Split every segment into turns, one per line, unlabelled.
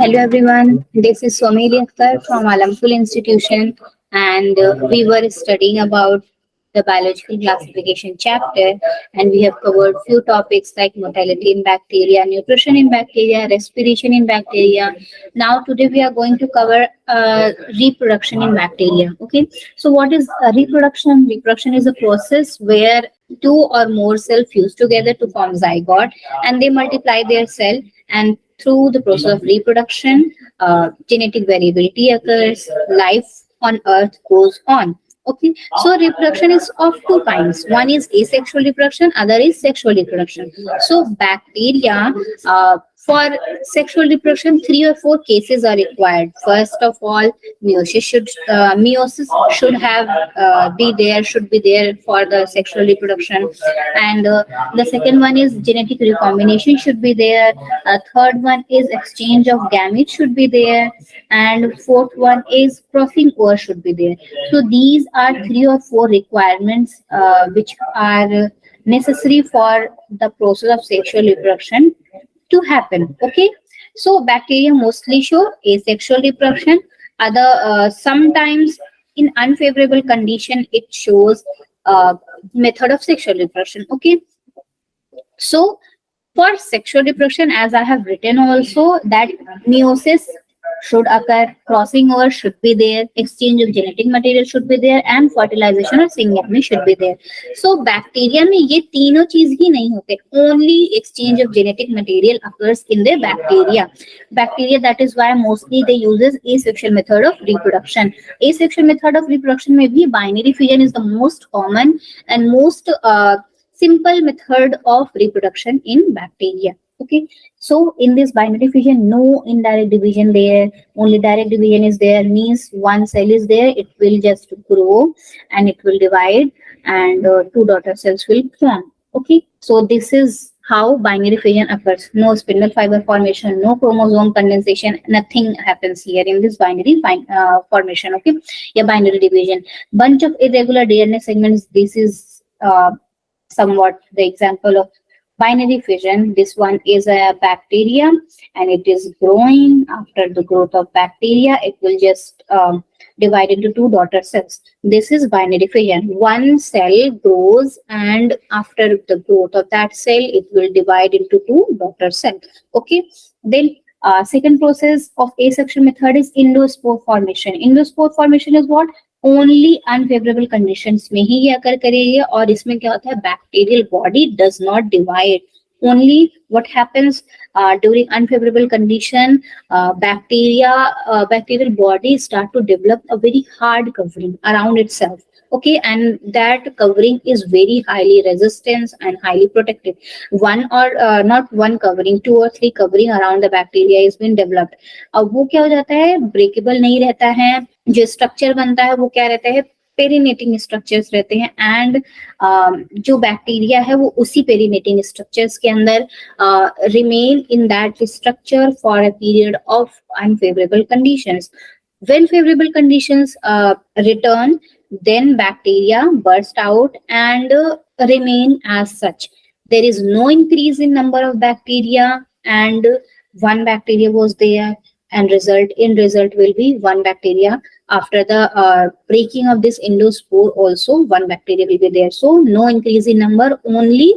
Hello everyone, this is Someli Akhtar from Alampul Institution and we were studying about the biological classification chapter and we have covered few topics like mortality in bacteria, nutrition in bacteria, respiration in bacteria. Now today we are going to cover reproduction in bacteria. Okay, so what is reproduction? Reproduction is a process where two or more cells fuse together to form zygote and they multiply their cell, and through the process of reproduction, genetic variability occurs, life on earth goes on. Okay, so reproduction is of two kinds. One is asexual reproduction, other is sexual reproduction. So bacteria, for sexual reproduction, three or four cases are required. First of all, meiosis should have should be there for the sexual reproduction, and the second one is genetic recombination should be there. Third one is exchange of gametes should be there, and fourth one is crossing over should be there. So these are three or four requirements which are necessary for the process of sexual reproduction to happen. Okay, so bacteria mostly show asexual reproduction. Other sometimes in unfavorable condition it shows method of sexual reproduction. Okay, so for sexual reproduction, as I have written also, that meiosis should occur, crossing over should be there, exchange of genetic material should be there, and fertilization or syngamy should be there. So bacteria में ये तीनों चीज ही नहीं होते. Only exchange of genetic material occurs in the bacteria. Bacteria, that is why mostly they uses asexual method of reproduction. Asexual method of reproduction में भी binary fission is the most common and most simple method of reproduction in bacteria. Okay, so in this binary fission, no indirect division there, only direct division is there. Means one cell is there, it will just grow and it will divide, and two daughter cells will form. Okay, so this is how binary fission occurs. No spindle fiber formation, no chromosome condensation, nothing happens here in this binary formation. Okay, yeah, binary division. Bunch of irregular DNA segments. This is somewhat the example of binary fission. This one is a bacteria and it is growing. After the growth of bacteria, it will just divide into two daughter cells. This is binary fission. One cell grows and after the growth of that cell, it will divide into two daughter cells. Okay, then second process of asexual method is endospore formation. Endospore formation is what? Only unfavourable conditions में ही ये अकर करेगी, और इसमें क्या होता है, bacterial body does not divide. Only what happens during unfavorable condition, bacterial body start to develop a very hard covering around itself. Okay, and that covering is very highly resistant and highly protective. One or not one covering, two or three covering around the bacteria is been developed. अब वो क्या हो जाता है, breakable नहीं रहता है. जो स्ट्रक्चर बनता है वो क्या रहता है, पेरिनेटिंग स्ट्रक्चर्स रहते हैं, एंड जो बैक्टीरिया है वो उसी पेरिनेटिंग स्ट्रक्चर्स के अंदर remain in that structure for a period of unfavourable conditions. When favorable conditions return, then bacteria burst out and remain as such. There is no increase in number of bacteria, and one bacteria was there, and result will be one bacteria. After the breaking of this endospore, also one bacteria will be there. So no increase in number, only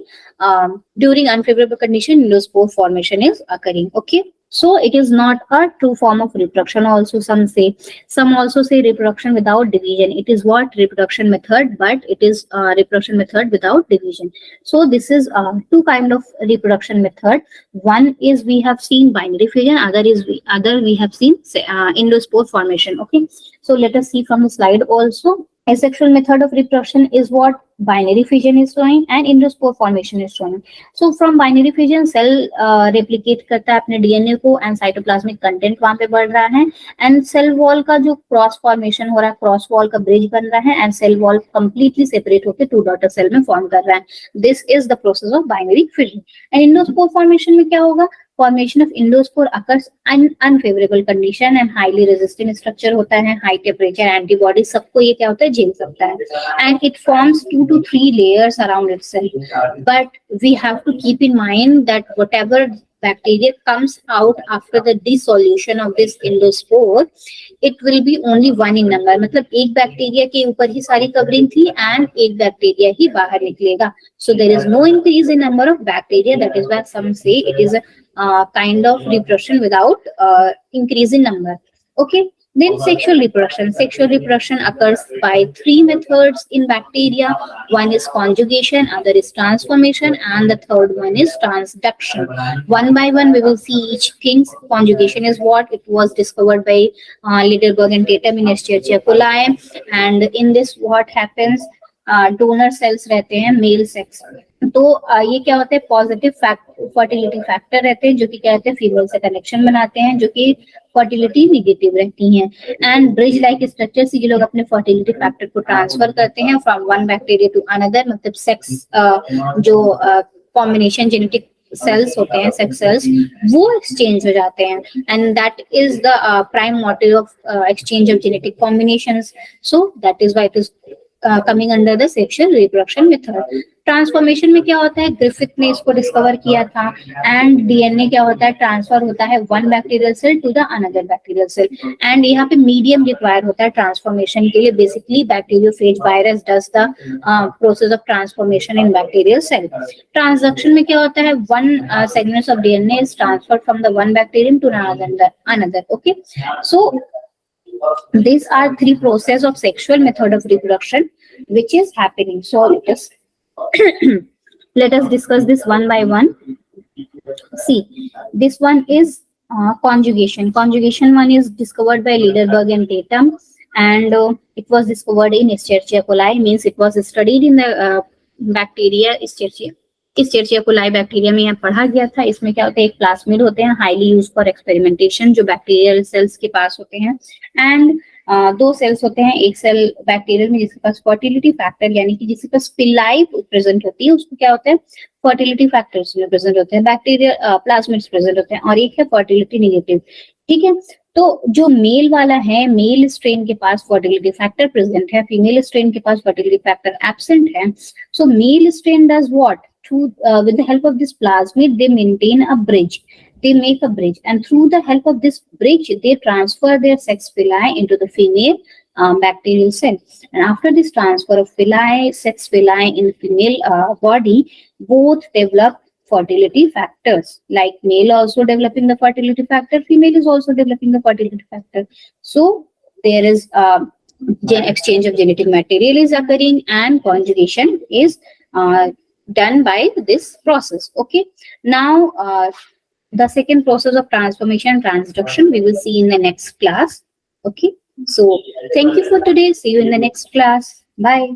during unfavorable condition endospore formation is occurring. Okay, so it is not a true form of reproduction. Also some also say reproduction without division. It is what? Reproduction method, but it is reproduction method without division. So this is two kind of reproduction method. One is we have seen binary fission, other we have seen endospore formation. Okay, so let us see from the slide also. Asexual method of reproduction is what binary fission is showing and endospore formation is showing. So from binary fission, cell replicate करता है अपने DNA को, and cytoplasmic content वहाँ पे बढ़ रहा है, and cell wall का जो cross formation हो रहा है, cross wall का bridge बन रहा है, and cell wall completely separate होके two daughter cell में form कर रहा है. This is the process of binary fission. And endospore formation में क्या होगा? Formation of endospore occurs in unfavorable condition and highly resistant structure होता है, high temperature, antibody, सबको ये क्या होता है, झेल सकता है, and it forms 2 to 3 layers around itself. But we have to keep in mind that whatever bacteria comes out after the dissolution of this endospore, it will be only one in number. मतलब एक bacteria के ऊपर ही सारी covering थी and एक bacteria ही बाहर निकलेगा. So there is no increase in number of bacteria. That is why some say it is a kind of reproduction without increase in number. Okay. Then sexual reproduction. Sexual reproduction occurs by three methods in bacteria. One is conjugation, other is transformation, and the third one is transduction. One by one, we will see each thing. Conjugation is what? It was discovered by Littleberg and Tatum in Escherichia coli. And in this, what happens? Donor cells रहते हैं male sex. तो ये क्या होता है, positive fertility factor रहते हैं जो कि क्या कहते हैं फीमेल से कनेक्शन बनाते हैं, जो कि फर्टिलिटी निगेटिव रहती हैं. एंड ब्रिज लाइक स्ट्रक्चर से ये लोग अपने फर्टिलिटी फैक्टर को ट्रांसफर करते हैं from one bacteria to another. मतलब सेक्स जो कॉम्बिनेशन जेनेटिक सेल्स होते हैं, सेक्स सेल्स, वो एक्सचेंज हो जाते हैं. And that is the prime motive of exchange of genetic combinations. So that is why it is coming under the sexual reproduction method. Transformation में क्या होता है, ग्रिफिथ ने इसको डिस्कवर किया था. एंड डीएनए क्या होता है, ट्रांसफर होता है one bacterial cell to the another bacterial cell. And यहाँ पे मीडियम रिक्वायर होता है ट्रांसफॉर्मेशन के लिए. Basically bacteriophage virus does the process of transformation in bacterial cell. Transduction में क्या होता है, one segments of DNA is transferred from the one bacterium to another. Okay, so these are three processes of sexual method of reproduction which is happening. So let us discuss this one by one. See, this one is conjugation. Conjugation one is discovered by Liederberg and Tatum, and it was discovered in Escherichia coli. Means it was studied in the bacteria Escherichia coli bacteria में यहाँ पढ़ा गया था. इसमें क्या होता है, एक प्लाज्मिड होते हैं हाईली यूज फॉर एक्सपेरिमेंटेशन जो बैक्टीरियल सेल्स के पास होते हैं. एंड दो सेल्स होते हैं, एक सेल बैक्टीरियल में जिसके पास फर्टिलिटी फैक्टर यानी कि जिसके पास पिलाई प्रेजेंट होती है उसको क्या होता है, फर्टिलिटी फैक्टर्स में प्रेजेंट होते हैं, बैक्टीरियल प्लाज्मिड्स प्रेजेंट होते हैं. और एक है फर्टिलिटी नेगेटिव. ठीक है, तो जो मेल वाला है, मेल स्ट्रेन के पास फर्टिलिटी फैक्टर प्रेजेंट है, फीमेल स्ट्रेन के पास फर्टिलिटी फैक्टर एब्सेंट है. So male strain does what, with the help of this plasmid they maintain a bridge, they make a bridge, and through the help of this bridge they transfer their sex villi into the female bacterial cell. And after this transfer of villi, sex villi in female body, both develop fertility factors. Like male also developing the fertility factor, female is also developing the fertility factor. So there is exchange of genetic material is occurring, and conjugation is done by this process. Okay, now the second process of transformation and transduction we will see in the next class. Okay, so thank you for today. See you in the next class. Bye.